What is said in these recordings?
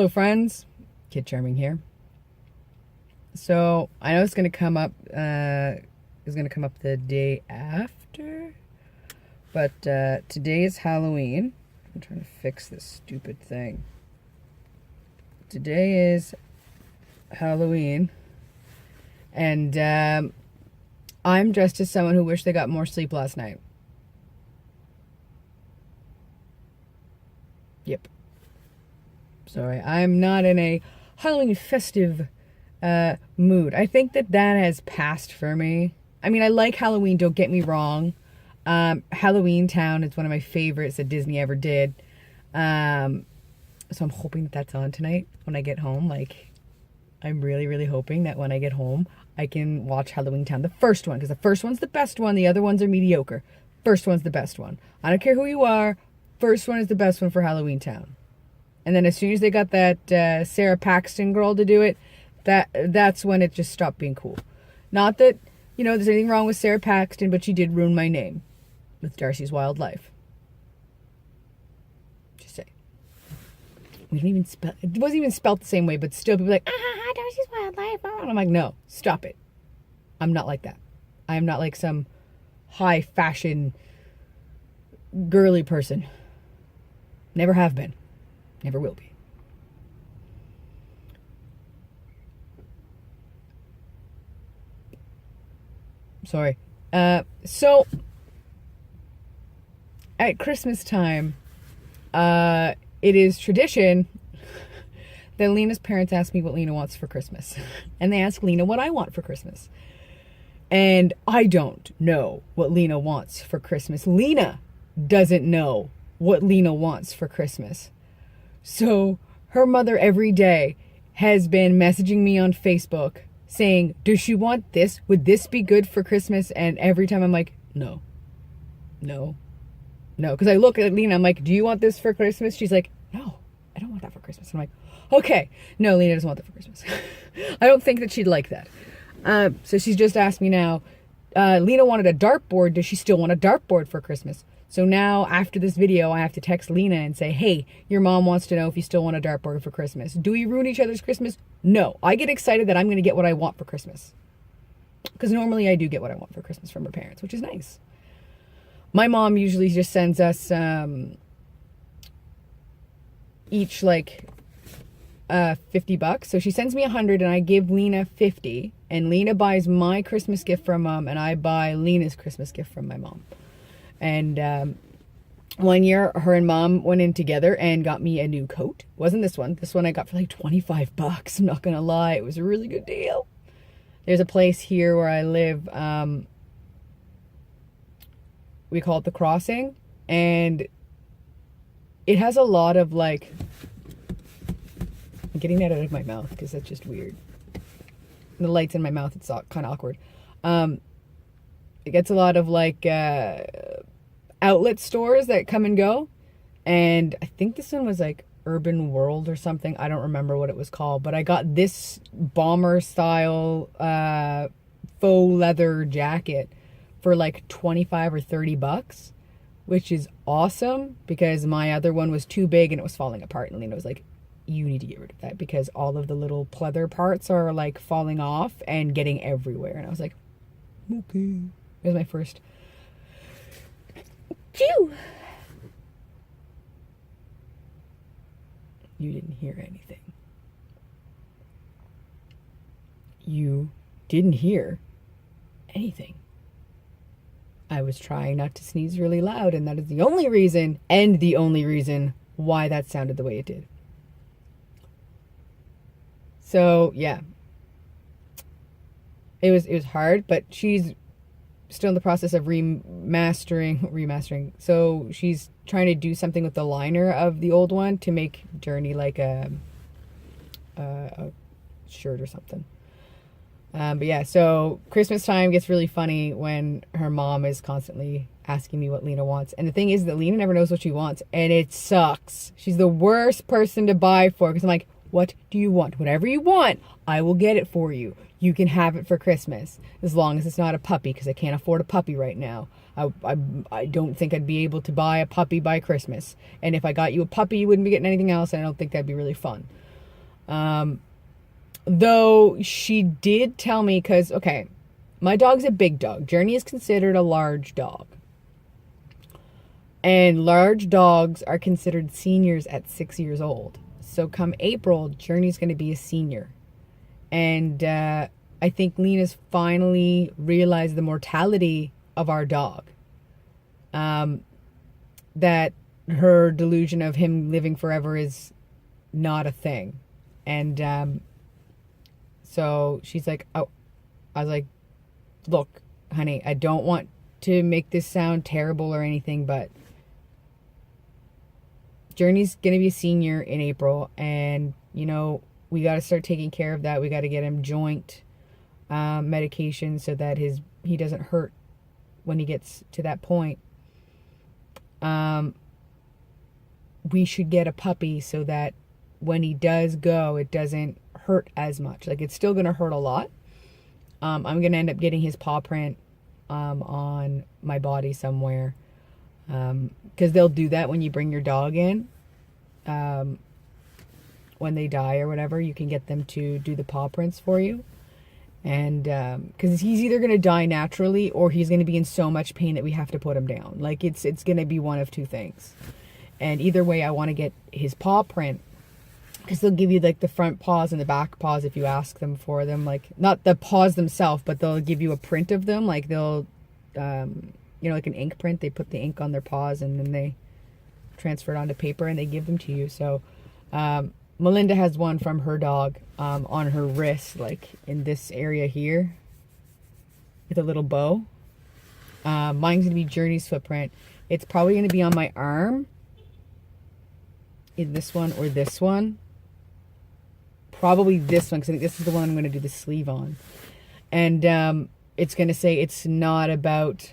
Hello friends, Kid Charming here. So I know it's gonna come up the day after, but today is Halloween. I'm trying to fix this stupid thing. Today is Halloween, and I'm dressed as someone who wished they got more sleep last night. Yep. Sorry, I'm not in a Halloween festive mood. I think that has passed for me. I mean, I like Halloween, don't get me wrong. Halloween Town is one of my favorites that Disney ever did. So I'm hoping that that's on tonight when I get home. Like, I'm really, really hoping that when I get home, I can watch Halloween Town. The first one, because the first one's the best one. The other ones are mediocre. First one's the best one. I don't care who you are. First one is the best one for Halloween Town. And then as soon as they got that Sarah Paxton girl to do it, that's when it just stopped being cool. Not that, there's anything wrong with Sarah Paxton, but she did ruin my name with Darcy's Wild Life. Just say. We don't even spell it. Wasn't even spelled the same way, but still people are like, Darcy's Wild Life. And I'm like, no, stop it. I'm not like that. I am not like some high fashion girly person. Never have been. Never will be. Sorry. So, at Christmas time, it is tradition that Lena's parents ask me what Lena wants for Christmas. And they ask Lena what I want for Christmas. And I don't know what Lena wants for Christmas. Lena doesn't know what Lena wants for Christmas. So her mother every day has been messaging me on Facebook saying, does she want this? Would this be good for Christmas? And every time I'm like, no. Because I look at Lena, I'm like, do you want this for Christmas? She's like, no, I don't want that for Christmas. I'm like, okay. No, Lena doesn't want that for Christmas. I don't think that she'd like that. So she's just asked me now, Lena wanted a dartboard. Does she still want a dartboard for Christmas? So now, after this video, I have to text Lena and say, hey, your mom wants to know if you still want a dartboard for Christmas. Do we ruin each other's Christmas? No. I get excited that I'm going to get what I want for Christmas. Because normally I do get what I want for Christmas from her parents, which is nice. My mom usually just sends us each, like, $50. So she sends me 100 and I give Lena 50. And Lena buys my Christmas gift from Mom and I buy Lena's Christmas gift from my mom. And one year, her and Mom went in together and got me a new coat. Wasn't this one. This one I got for like $25. I'm not going to lie. It was a really good deal. There's a place here where I live. We call it The Crossing. And it has a lot of like... I'm getting that out of my mouth because that's just weird. The light's in my mouth. It's kind of awkward. It gets a lot of like... outlet stores that come and go, and I think this one was like Urban World or something. I don't remember what it was called, but I got this bomber style faux leather jacket for like $25 or $30, which is awesome because my other one was too big and it was falling apart, and Lena was like, you need to get rid of that because all of the little pleather parts are like falling off and getting everywhere. And I was like, okay. It was my first Phew! You didn't hear anything. You didn't hear anything. I was trying not to sneeze really loud, and that is the only reason why that sounded the way it did. So, yeah. It was hard, but she's still in the process of remastering. So she's trying to do something with the liner of the old one to make Journey like a shirt or something. But yeah, so Christmas time gets really funny when her mom is constantly asking me what Lena wants. And the thing is that Lena never knows what she wants, and it sucks. She's the worst person to buy for because I'm like, what do you want? Whatever you want, I will get it for you. You can have it for Christmas, as long as it's not a puppy, because I can't afford a puppy right now. I don't think I'd be able to buy a puppy by Christmas. And if I got you a puppy, you wouldn't be getting anything else, and I don't think that'd be really fun. Though she did tell me, because, okay, my dog's a big dog. Journey is considered a large dog. And large dogs are considered seniors at 6 years old. So come April, Journey's going to be a senior. And I think Lena's finally realized the mortality of our dog. That her delusion of him living forever is not a thing. And so she's like, oh, I was like, look, honey, I don't want to make this sound terrible or anything, but Journey's going to be a senior in April, and, you know, we got to start taking care of that. We got to get him joint medication so that he doesn't hurt when he gets to that point. We should get a puppy so that when he does go, it doesn't hurt as much. Like, it's still going to hurt a lot. I'm going to end up getting his paw print on my body somewhere. Because they'll do that when you bring your dog in. When they die or whatever, you can get them to do the paw prints for you. And because he's either going to die naturally or he's going to be in so much pain that we have to put him down. Like, it's going to be one of two things. And either way, I want to get his paw print, because they'll give you like the front paws and the back paws if you ask them for them. Like, not the paws themselves, but they'll give you a print of them. Like, they'll, like an ink print. They put the ink on their paws and then they transfer it onto paper and they give them to you. So Melinda has one from her dog on her wrist, like in this area here with a little bow. Mine's going to be Journey's footprint. It's probably going to be on my arm, in this one or this one. Probably this one, because I think this is the one I'm going to do the sleeve on. And it's going to say it's not about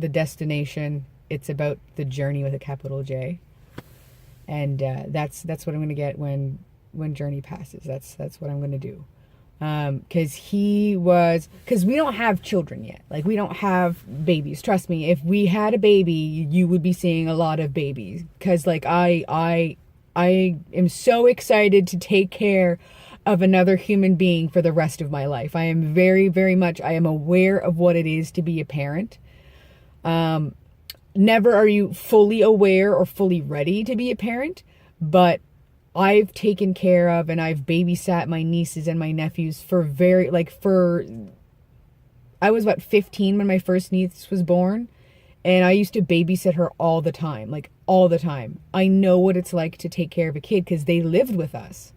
the destination, it's about the journey with a capital J. And that's what I'm going to get when Journey passes. That's what I'm going to do. Because we don't have children yet. Like, we don't have babies. Trust me, if we had a baby, you would be seeing a lot of babies. Because, like, I am so excited to take care of another human being for the rest of my life. I am very, very much, I am aware of what it is to be a parent. Never are you fully aware or fully ready to be a parent, but I've taken care of and I've babysat my nieces and my nephews I was 15 when my first niece was born, and I used to babysit her all the time, like all the time. I know what it's like to take care of a kid because they lived with us.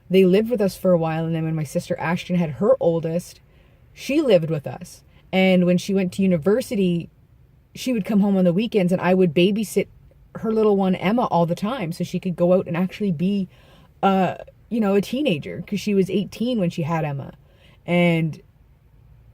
They lived with us for a while, and then when my sister Ashton had her oldest, she lived with us. And when she went to university, she would come home on the weekends and I would babysit her little one, Emma, all the time so she could go out and actually be, a teenager, because she was 18 when she had Emma. And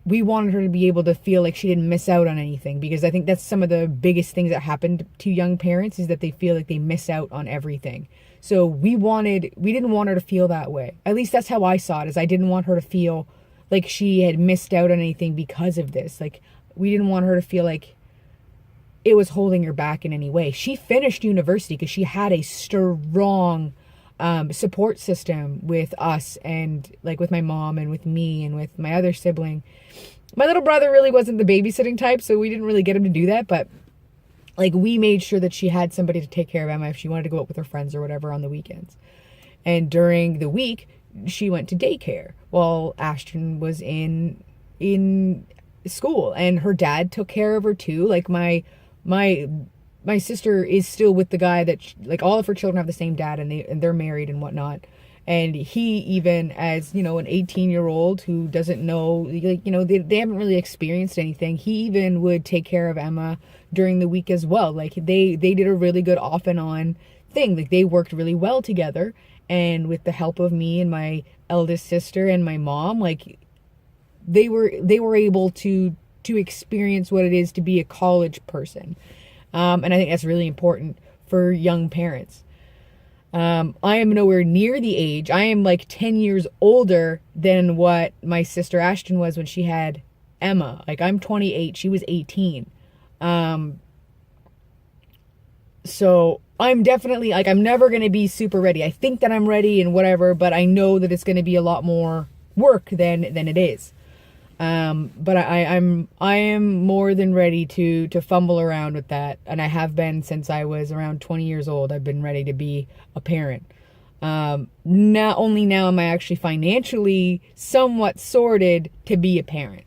we wanted her to be able to feel like she didn't miss out on anything, because I think that's some of the biggest things that happen to young parents, is that they feel like they miss out on everything. So we didn't want her to feel that way. At least that's how I saw it, is I didn't want her to feel like she had missed out on anything because of this. Like, we didn't want her to feel like it was holding her back in any way. She finished university because she had a strong support system with us, and like with my mom and with me and with my other sibling. My little brother really wasn't the babysitting type, so we didn't really get him to do that, but like, we made sure that she had somebody to take care of Emma if she wanted to go out with her friends or whatever on the weekends. And during the week, she went to daycare while Ashton was in school, and her dad took care of her too. Like, my sister is still with the guy that like, all of her children have the same dad, and they're married and whatnot. And he, even as, an 18-year-old who doesn't know, like, they haven't really experienced anything, he even would take care of Emma during the week as well. Like, they did a really good off and on thing. Like, they worked really well together, and with the help of me and my eldest sister and my mom, like, they were able to experience what it is to be a college person. And I think that's really important for young parents. I am nowhere near the age. I am like 10 years older than what my sister Ashton was when she had Emma. Like, I'm 28. She was 18. So I'm definitely like, I'm never going to be super ready. I think that I'm ready and whatever, but I know that it's going to be a lot more work than it is. But I am more than ready to fumble around with that, and I have been since I was around 20 years old. I've been ready to be a parent. Not only now am I actually financially somewhat sorted to be a parent.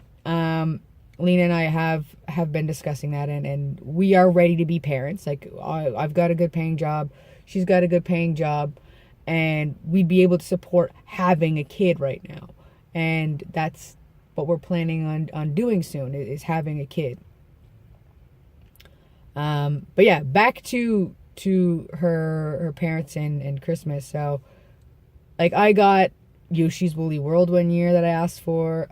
Lena and I have been discussing that, and we are ready to be parents. Like, I've got a good paying job, she's got a good paying job, and we'd be able to support having a kid right now. And that's what we're planning on doing soon, is having a kid. But yeah, back to her parents and Christmas. So, like, I got Yoshi's Woolly World one year that I asked for.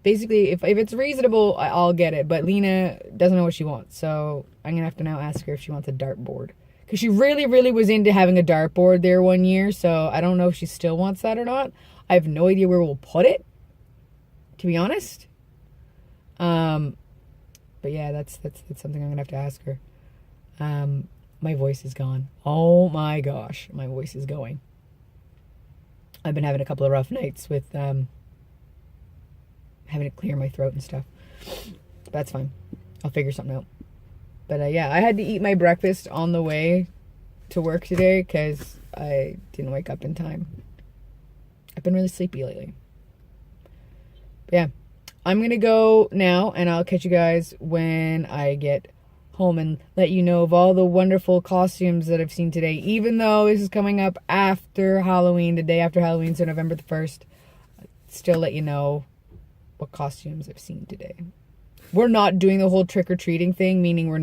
Basically, if it's reasonable, I'll get it. But Lena doesn't know what she wants, so I'm gonna have to now ask her if she wants a dartboard, because she really, really was into having a dartboard there one year. So I don't know if she still wants that or not. I have no idea where we'll put it, to be honest. But yeah, that's something I'm gonna have to ask her. My voice is gone. Oh my gosh, my voice is going. I've been having a couple of rough nights with having to clear my throat and stuff. But that's fine. I'll figure something out. But yeah, I had to eat my breakfast on the way to work today because I didn't wake up in time. I've been really sleepy lately. But yeah, I'm going to go now, and I'll catch you guys when I get home and let you know of all the wonderful costumes that I've seen today. Even though this is coming up after Halloween, the day after Halloween, so November the 1st, I'll still let you know what costumes I've seen today. We're not doing the whole trick-or-treating thing, meaning we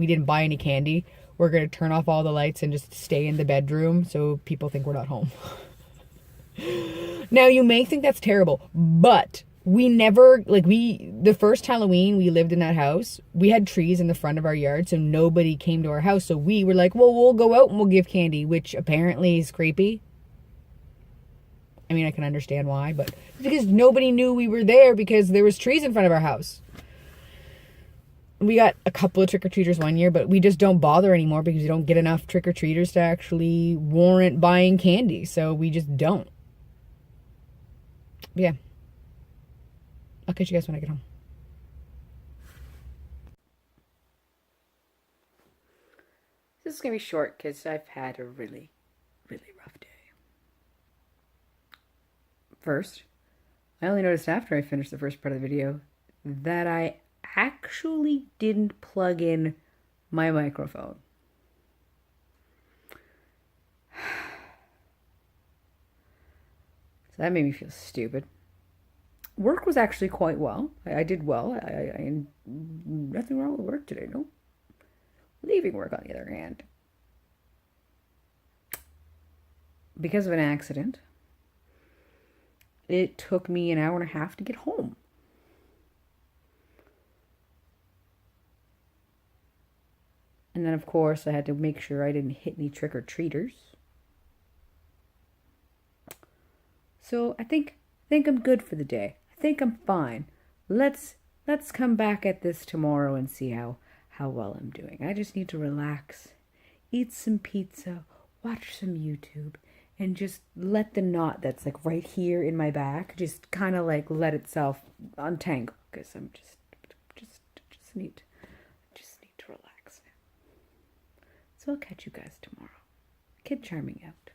didn't buy any candy. We're going to turn off all the lights and just stay in the bedroom so people think we're not home. Now, you may think that's terrible, but we never, the first Halloween we lived in that house, we had trees in the front of our yard, so nobody came to our house. So we were like, well, we'll go out and we'll give candy, which apparently is creepy. I mean, I can understand why, but because nobody knew we were there because there was trees in front of our house. We got a couple of trick-or-treaters one year, but we just don't bother anymore because we don't get enough trick-or-treaters to actually warrant buying candy, so we just don't. But yeah. I'll catch you guys when I get home. This is going to be short because I've had a really, really rough day. First, I only noticed after I finished the first part of the video that I actually didn't plug in my microphone. So that made me feel stupid. Work was actually quite well. I did well. I nothing wrong with work today, no. Leaving work, on the other hand, because of an accident, it took me an hour and a half to get home. And then, of course, I had to make sure I didn't hit any trick-or-treaters. So I think I'm good for the day. I think I'm fine. Let's come back at this tomorrow and see how well I'm doing. I just need to relax, eat some pizza, watch some YouTube, and just let the knot that's like right here in my back just kind of like let itself untangle, because I'm just need to relax now. So I'll catch you guys tomorrow. Kid Charming out.